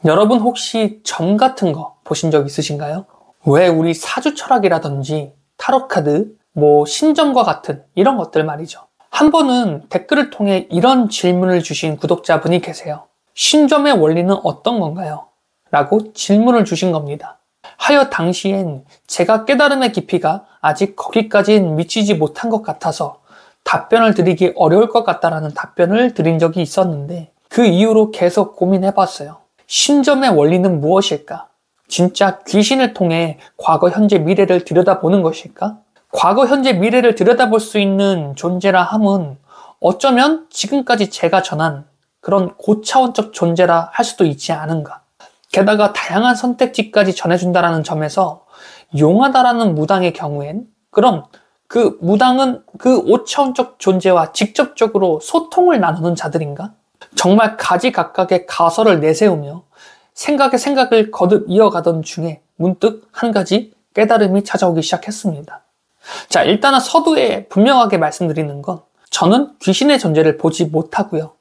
여러분 혹시 점 같은 거 보신 적 있으신가요? 왜 우리 사주 철학이라든지 타로카드, 신점과 같은 이런 것들 말이죠. 한 번은 댓글을 통해 이런 질문을 주신 구독자분이 계세요. 신점의 원리는 어떤 건가요? 라고 질문을 주신 겁니다. 하여 당시엔 제가 깨달음의 깊이가 아직 거기까지는 미치지 못한 것 같아서 답변을 드리기 어려울 것 같다라는 답변을 드린 적이 있었는데, 그 이후로 계속 고민해봤어요. 신점의 원리는 무엇일까? 진짜 귀신을 통해 과거, 현재, 미래를 들여다보는 것일까? 과거, 현재, 미래를 들여다볼 수 있는 존재라 함은 어쩌면 지금까지 제가 전한 그런 고차원적 존재라 할 수도 있지 않은가? 게다가 다양한 선택지까지 전해준다라는 점에서 용하다라는 무당의 경우엔 그럼 그 무당은 그 5차원적 존재와 직접적으로 소통을 나누는 자들인가? 정말 가지각각의 가설을 내세우며 생각에 생각을 거듭 이어가던 중에 문득 한 가지 깨달음이 찾아오기 시작했습니다. 자, 일단은 서두에 분명하게 말씀드리는 건 저는 귀신의 존재를 보지 못하고요.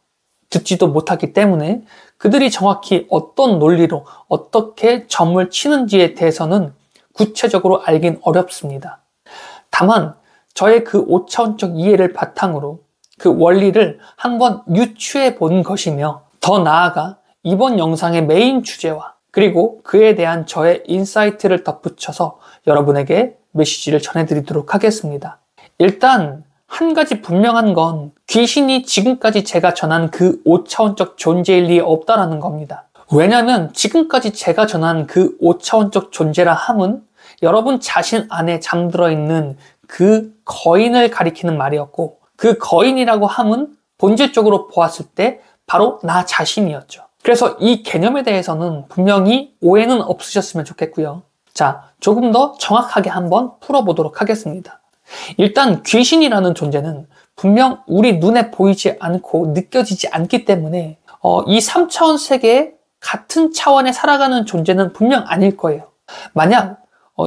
듣지도 못하기 때문에 그들이 정확히 어떤 논리로 어떻게 점을 치는지에 대해서는 구체적으로 알긴 어렵습니다. 다만 저의 그 5차원적 이해를 바탕으로 그 원리를 한번 유추해 본 것이며, 더 나아가 이번 영상의 메인 주제와 그리고 그에 대한 저의 인사이트를 덧붙여서 여러분에게 메시지를 전해드리도록 하겠습니다. 일단 한 가지 분명한 건 귀신이 지금까지 제가 전한 그 5차원적 존재일 리 없다라는 겁니다. 왜냐하면 지금까지 제가 전한 그 5차원적 존재라 함은 여러분 자신 안에 잠들어 있는 그 거인을 가리키는 말이었고, 그 거인이라고 함은 본질적으로 보았을 때 바로 나 자신이었죠. 그래서 이 개념에 대해서는 분명히 오해는 없으셨으면 좋겠고요. 자, 조금 더 정확하게 한번 풀어보도록 하겠습니다. 일단 귀신이라는 존재는 분명 우리 눈에 보이지 않고 느껴지지 않기 때문에 이 3차원 세계에 같은 차원에 살아가는 존재는 분명 아닐 거예요. 만약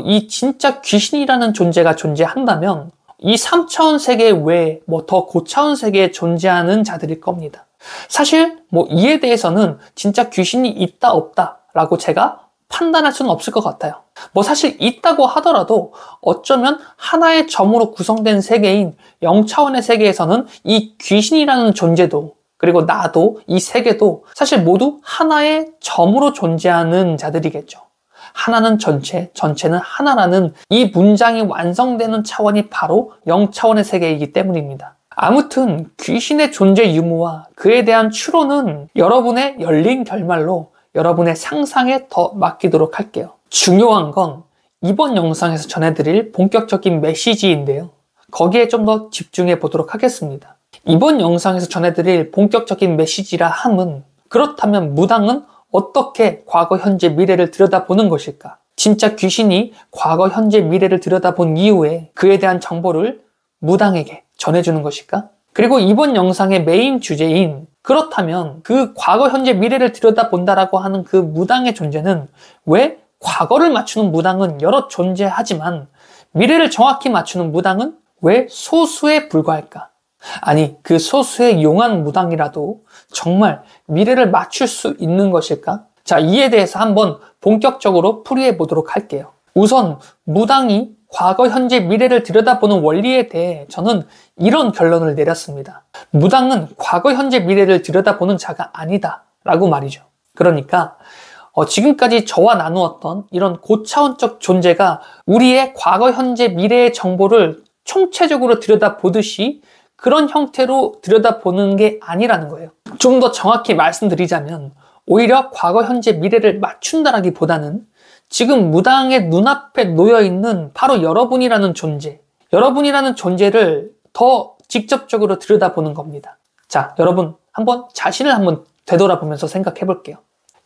이 진짜 귀신이라는 존재가 존재한다면 이 3차원 세계 외에 더 고차원 세계에 존재하는 자들일 겁니다. 사실 이에 대해서는 진짜 귀신이 있다 없다 라고 제가 판단할 수는 없을 것 같아요. 사실 있다고 하더라도 어쩌면 하나의 점으로 구성된 세계인 0차원의 세계에서는 이 귀신이라는 존재도, 그리고 나도, 이 세계도 사실 모두 하나의 점으로 존재하는 자들이겠죠. 하나는 전체, 전체는 하나라는 이 문장이 완성되는 차원이 바로 0차원의 세계이기 때문입니다. 아무튼 귀신의 존재 유무와 그에 대한 추론은 여러분의 열린 결말로 여러분의 상상에 더 맡기도록 할게요. 중요한 건 이번 영상에서 전해드릴 본격적인 메시지인데요. 거기에 좀 더 집중해 보도록 하겠습니다. 이번 영상에서 전해드릴 본격적인 메시지라 함은, 그렇다면 무당은 어떻게 과거, 현재, 미래를 들여다보는 것일까? 진짜 귀신이 과거, 현재, 미래를 들여다본 이후에 그에 대한 정보를 무당에게 전해주는 것일까? 그리고 이번 영상의 메인 주제인 그렇다면 그 과거, 현재, 미래를 들여다본다라고 하는 그 무당의 존재는 왜 과거를 맞추는 무당은 여러 존재하지만 미래를 정확히 맞추는 무당은 왜 소수에 불과할까? 아니, 그 소수의 용한 무당이라도 정말 미래를 맞출 수 있는 것일까? 자, 이에 대해서 한번 본격적으로 풀이해 보도록 할게요. 우선 무당이 과거, 현재, 미래를 들여다보는 원리에 대해 저는 이런 결론을 내렸습니다. 무당은 과거, 현재, 미래를 들여다보는 자가 아니다 라고 말이죠. 그러니까 지금까지 저와 나누었던 이런 고차원적 존재가 우리의 과거, 현재, 미래의 정보를 총체적으로 들여다보듯이 그런 형태로 들여다보는 게 아니라는 거예요. 좀 더 정확히 말씀드리자면 오히려 과거, 현재, 미래를 맞춘다라기보다는 지금 무당의 눈앞에 놓여있는 바로 여러분이라는 존재, 여러분이라는 존재를 더 직접적으로 들여다보는 겁니다. 자, 여러분 한번 자신을 한번 되돌아보면서 생각해 볼게요.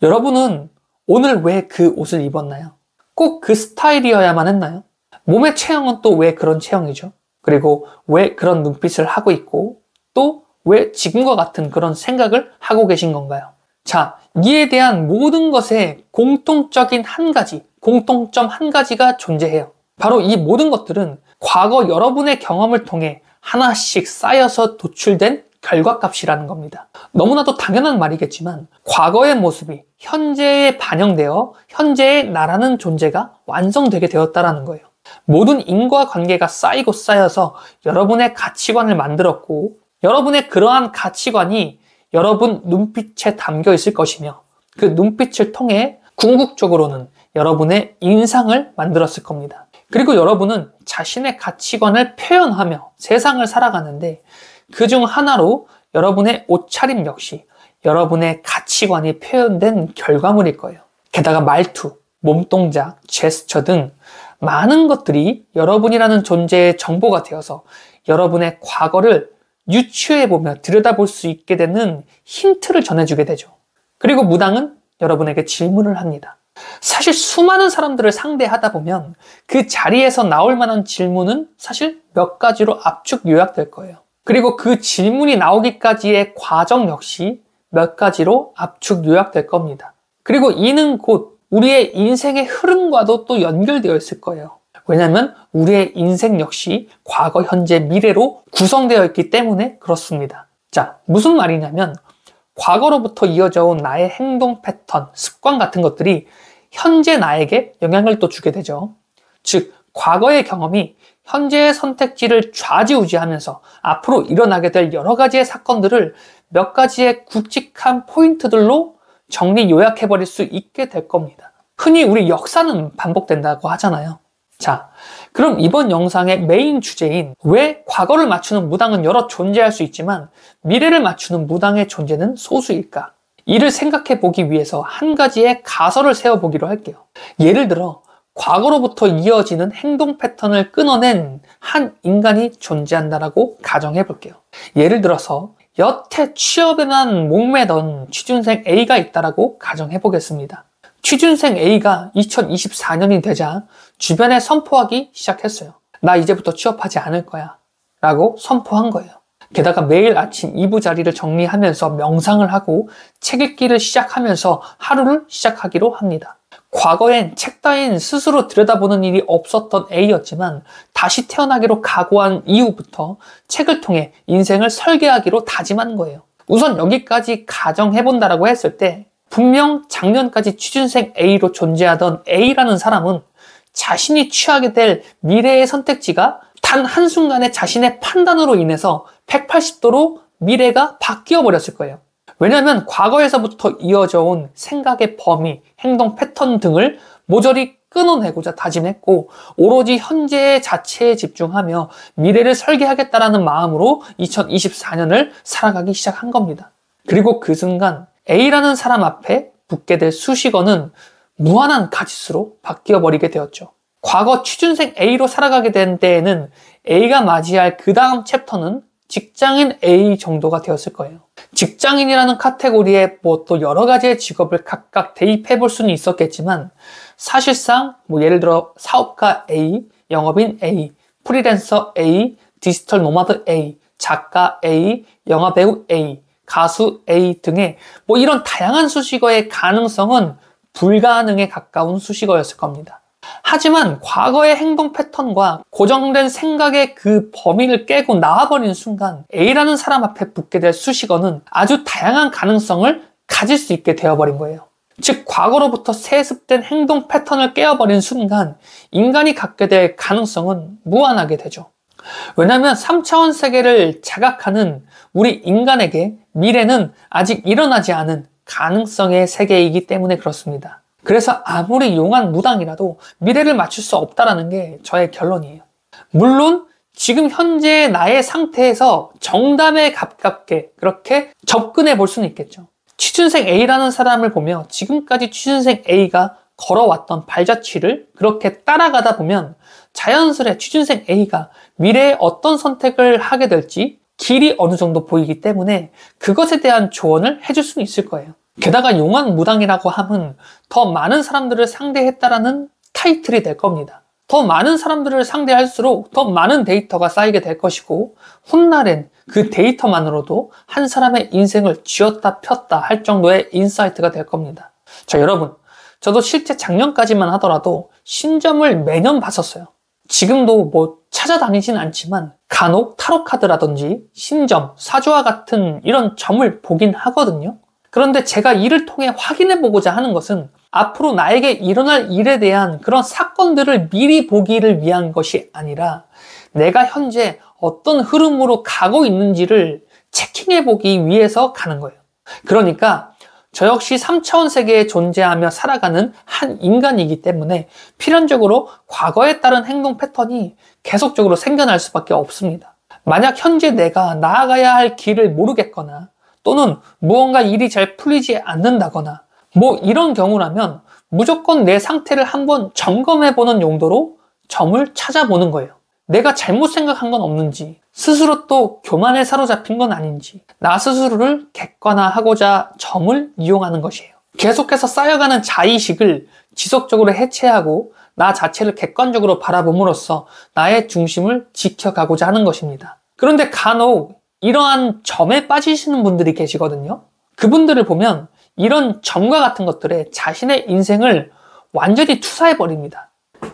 여러분은 오늘 왜 그 옷을 입었나요? 꼭 그 스타일이어야만 했나요? 몸의 체형은 또 왜 그런 체형이죠? 그리고 왜 그런 눈빛을 하고 있고 또 왜 지금과 같은 그런 생각을 하고 계신 건가요? 자, 이에 대한 모든 것에 공통적인 한 가지, 공통점 한 가지가 존재해요. 바로 이 모든 것들은 과거 여러분의 경험을 통해 하나씩 쌓여서 도출된 결과값이라는 겁니다. 너무나도 당연한 말이겠지만 과거의 모습이 현재에 반영되어 현재의 나라는 존재가 완성되게 되었다는 거예요. 모든 인과관계가 쌓이고 쌓여서 여러분의 가치관을 만들었고 여러분의 그러한 가치관이 여러분 눈빛에 담겨 있을 것이며 그 눈빛을 통해 궁극적으로는 여러분의 인상을 만들었을 겁니다. 그리고 여러분은 자신의 가치관을 표현하며 세상을 살아가는데 그중 하나로 여러분의 옷차림 역시 여러분의 가치관이 표현된 결과물일 거예요. 게다가 말투, 몸동작, 제스처 등 많은 것들이 여러분이라는 존재의 정보가 되어서 여러분의 과거를 유추해보며 들여다볼 수 있게 되는 힌트를 전해주게 되죠. 그리고 무당은 여러분에게 질문을 합니다. 사실 수많은 사람들을 상대하다 보면 그 자리에서 나올 만한 질문은 사실 몇 가지로 압축 요약될 거예요. 그리고 그 질문이 나오기까지의 과정 역시 몇 가지로 압축 요약될 겁니다. 그리고 이는 곧 우리의 인생의 흐름과도 또 연결되어 있을 거예요. 왜냐하면 우리의 인생 역시 과거, 현재, 미래로 구성되어 있기 때문에 그렇습니다. 자, 무슨 말이냐면 과거로부터 이어져 온 나의 행동 패턴, 습관 같은 것들이 현재 나에게 영향을 또 주게 되죠. 즉, 과거의 경험이 현재의 선택지를 좌지우지하면서 앞으로 일어나게 될 여러 가지의 사건들을 몇 가지의 굵직한 포인트들로 정리 요약해버릴 수 있게 될 겁니다. 흔히 우리 역사는 반복된다고 하잖아요. 자, 그럼 이번 영상의 메인 주제인 왜 과거를 맞추는 무당은 여러 존재할 수 있지만 미래를 맞추는 무당의 존재는 소수일까? 이를 생각해 보기 위해서 한 가지의 가설을 세워보기로 할게요. 예를 들어 과거로부터 이어지는 행동 패턴을 끊어낸 한 인간이 존재한다라고 가정해 볼게요. 예를 들어서 여태 취업에만 목매던 취준생 A가 있다라고 가정해 보겠습니다. 취준생 A가 2024년이 되자 주변에 선포하기 시작했어요. 나 이제부터 취업하지 않을 거야 라고 선포한 거예요. 게다가 매일 아침 이부자리를 정리하면서 명상을 하고 책 읽기를 시작하면서 하루를 시작하기로 합니다. 과거엔 책 따윈 스스로 들여다보는 일이 없었던 A였지만 다시 태어나기로 각오한 이후부터 책을 통해 인생을 설계하기로 다짐한 거예요. 우선 여기까지 가정해본다라고 했을 때 분명 작년까지 취준생 A로 존재하던 A라는 사람은 자신이 취하게 될 미래의 선택지가 단 한순간에 자신의 판단으로 인해서 180도로 미래가 바뀌어 버렸을 거예요. 왜냐하면 과거에서부터 이어져 온 생각의 범위, 행동 패턴 등을 모조리 끊어내고자 다짐했고 오로지 현재 자체에 집중하며 미래를 설계하겠다라는 마음으로 2024년을 살아가기 시작한 겁니다. 그리고 그 순간 A라는 사람 앞에 붙게 될 수식어는 무한한 가짓수로 바뀌어버리게 되었죠. 과거 취준생 A로 살아가게 된 때에는 A가 맞이할 그 다음 챕터는 직장인 A 정도가 되었을 거예요. 직장인이라는 카테고리에 뭐 또 여러 가지의 직업을 각각 대입해 볼 수는 있었겠지만 사실상 뭐 예를 들어 사업가 A, 영업인 A, 프리랜서 A, 디지털 노마드 A, 작가 A, 영화배우 A, 가수 A 등의 뭐 이런 다양한 수식어의 가능성은 불가능에 가까운 수식어였을 겁니다. 하지만 과거의 행동 패턴과 고정된 생각의 그 범위를 깨고 나와버린 순간 A라는 사람 앞에 붙게 될 수식어는 아주 다양한 가능성을 가질 수 있게 되어버린 거예요. 즉 과거로부터 세습된 행동 패턴을 깨어버린 순간 인간이 갖게 될 가능성은 무한하게 되죠. 왜냐하면 3차원 세계를 자각하는 우리 인간에게 미래는 아직 일어나지 않은 가능성의 세계이기 때문에 그렇습니다. 그래서 아무리 용한 무당이라도 미래를 맞출 수 없다는 게 저의 결론이에요. 물론 지금 현재 나의 상태에서 정답에 가깝게 그렇게 접근해 볼 수는 있겠죠. 취준생 A라는 사람을 보며 지금까지 취준생 A가 걸어왔던 발자취를 그렇게 따라가다 보면 자연스레 취준생 A가 미래에 어떤 선택을 하게 될지 길이 어느 정도 보이기 때문에 그것에 대한 조언을 해줄 수는 있을 거예요. 게다가 용한 무당이라고 함은 더 많은 사람들을 상대했다라는 타이틀이 될 겁니다. 더 많은 사람들을 상대할수록 더 많은 데이터가 쌓이게 될 것이고 훗날엔 그 데이터만으로도 한 사람의 인생을 쥐었다 폈다 할 정도의 인사이트가 될 겁니다. 자, 여러분, 저도 실제 작년까지만 하더라도 신점을 매년 봤었어요. 지금도 뭐 찾아다니진 않지만 간혹 타로 카드라든지 신점, 사주와 같은 이런 점을 보긴 하거든요. 그런데 제가 이를 통해 확인해 보고자 하는 것은 앞으로 나에게 일어날 일에 대한 그런 사건들을 미리 보기를 위한 것이 아니라 내가 현재 어떤 흐름으로 가고 있는지를 체킹해 보기 위해서 가는 거예요. 그러니까 저 역시 3차원 세계에 존재하며 살아가는 한 인간이기 때문에 필연적으로 과거에 따른 행동 패턴이 계속적으로 생겨날 수밖에 없습니다. 만약 현재 내가 나아가야 할 길을 모르겠거나 또는 무언가 일이 잘 풀리지 않는다거나 뭐 이런 경우라면 무조건 내 상태를 한번 점검해보는 용도로 점을 찾아보는 거예요. 내가 잘못 생각한 건 없는지, 스스로 또 교만에 사로잡힌 건 아닌지, 나 스스로를 객관화하고자 점을 이용하는 것이에요. 계속해서 쌓여가는 자의식을 지속적으로 해체하고 나 자체를 객관적으로 바라봄으로써 나의 중심을 지켜가고자 하는 것입니다. 그런데 간혹 이러한 점에 빠지시는 분들이 계시거든요. 그분들을 보면 이런 점과 같은 것들에 자신의 인생을 완전히 투사해버립니다.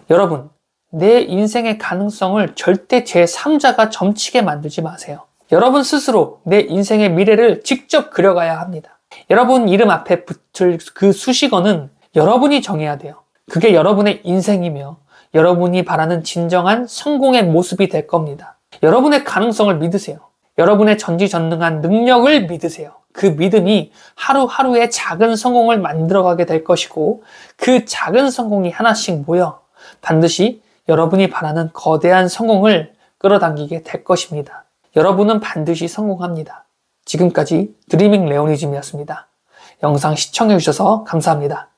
여러분, 내 인생의 가능성을 절대 제3자가 점치게 만들지 마세요. 여러분 스스로 내 인생의 미래를 직접 그려가야 합니다. 여러분 이름 앞에 붙을 그 수식어는 여러분이 정해야 돼요. 그게 여러분의 인생이며 여러분이 바라는 진정한 성공의 모습이 될 겁니다. 여러분의 가능성을 믿으세요. 여러분의 전지전능한 능력을 믿으세요. 그 믿음이 하루하루의 작은 성공을 만들어가게 될 것이고 그 작은 성공이 하나씩 모여 반드시 여러분이 바라는 거대한 성공을 끌어당기게 될 것입니다. 여러분은 반드시 성공합니다. 지금까지 드리밍 레오니즘이었습니다. 영상 시청해주셔서 감사합니다.